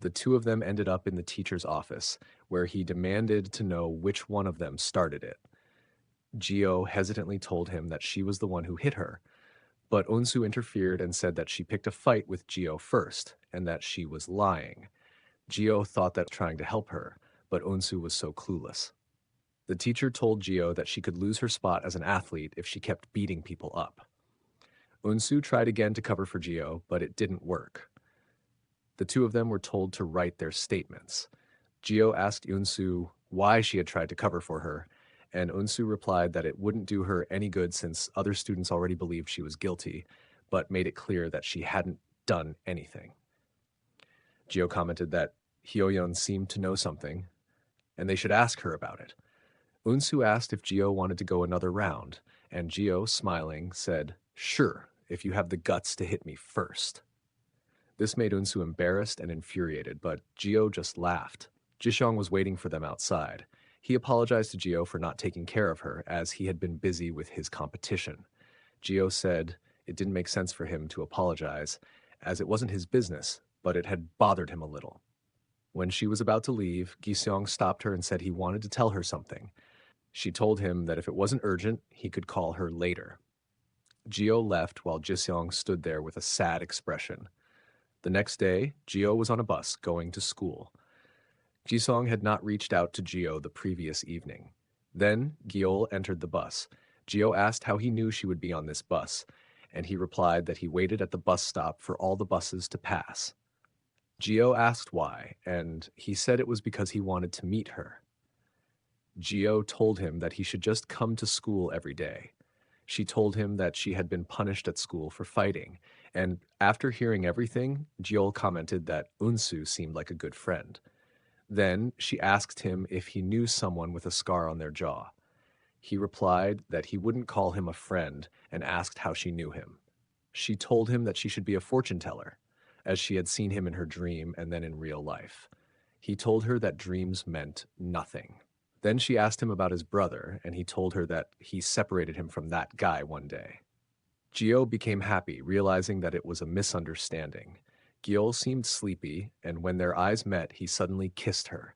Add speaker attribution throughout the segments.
Speaker 1: The two of them ended up in the teacher's office, where he demanded to know which one of them started it. Gio hesitantly told him that she was the one who hit her, but Onsu interfered and said that she picked a fight with Gio first, and that she was lying. Gio thought that trying to help her, but Onsu was so clueless. The teacher told Gio that she could lose her spot as an athlete if she kept beating people up. Onsu tried again to cover for Gio, but it didn't work. The two of them were told to write their statements. Gio asked Unsu why she had tried to cover for her, and Unsu replied that it wouldn't do her any good since other students already believed she was guilty, but made it clear that she hadn't done anything. Gio commented that Hyoyeon seemed to know something, and they should ask her about it. Unsu asked if Gio wanted to go another round, and Gio, smiling, said, "Sure, if you have the guts to hit me first." This made Unsu embarrassed and infuriated, but Gio just laughed. Jishong was waiting for them outside. He apologized to Gio for not taking care of her, as he had been busy with his competition. Gio said it didn't make sense for him to apologize, as it wasn't his business, but it had bothered him a little. When she was about to leave, Giseong stopped her and said he wanted to tell her something. She told him that if it wasn't urgent, he could call her later. Gio left while Jiseong stood there with a sad expression. The next day, Gio was on a bus going to school. Jisong had not reached out to Gio the previous evening. Then Giol entered the bus. Gio asked how he knew she would be on this bus, and he replied that he waited at the bus stop for all the buses to pass. Gio asked why, and he said it was because he wanted to meet her. Gio told him that he should just come to school every day. She told him that she had been punished at school for fighting, and after hearing everything, Giol commented that Unsu seemed like a good friend. Then she asked him if he knew someone with a scar on their jaw. He replied that he wouldn't call him a friend and asked how she knew him. She told him that she should be a fortune teller, as she had seen him in her dream and then in real life. He told her that dreams meant nothing. Then she asked him about his brother, and he told her that he separated him from that guy one day. Gio became happy, realizing that it was a misunderstanding. Giol seemed sleepy, and when their eyes met, he suddenly kissed her.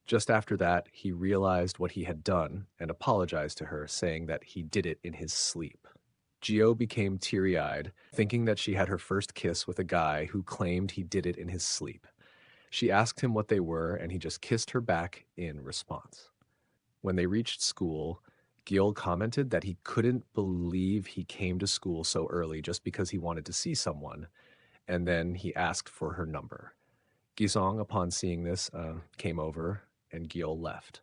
Speaker 1: Just after that, he realized what he had done and apologized to her, saying that he did it in his sleep. Gio became teary-eyed, thinking that she had her first kiss with a guy who claimed he did it in his sleep. She asked him what they were, and he just kissed her back in response. When they reached school, Giol commented that he couldn't believe he came to school so early just because he wanted to see someone, and then he asked for her number. Gisong, upon seeing this, came over, and Giol left.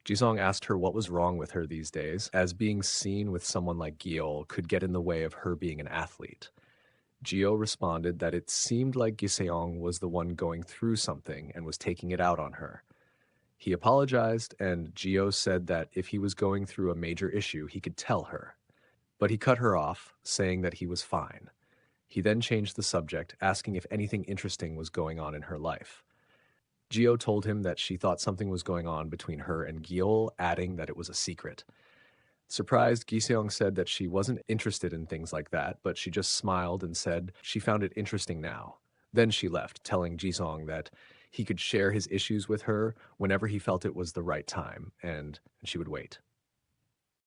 Speaker 1: Jisong asked her what was wrong with her these days, as being seen with someone like Giol could get in the way of her being an athlete. Gio responded that it seemed like Giseong was the one going through something and was taking it out on her. He apologized, and Gio said that if he was going through a major issue, he could tell her. But he cut her off, saying that he was fine. He then changed the subject, asking if anything interesting was going on in her life. Gio told him that she thought something was going on between her and Giol, adding that it was a secret. Surprised, Giseong said that she wasn't interested in things like that, but she just smiled and said she found it interesting now. Then she left, telling Jisong that he could share his issues with her whenever he felt it was the right time, and she would wait.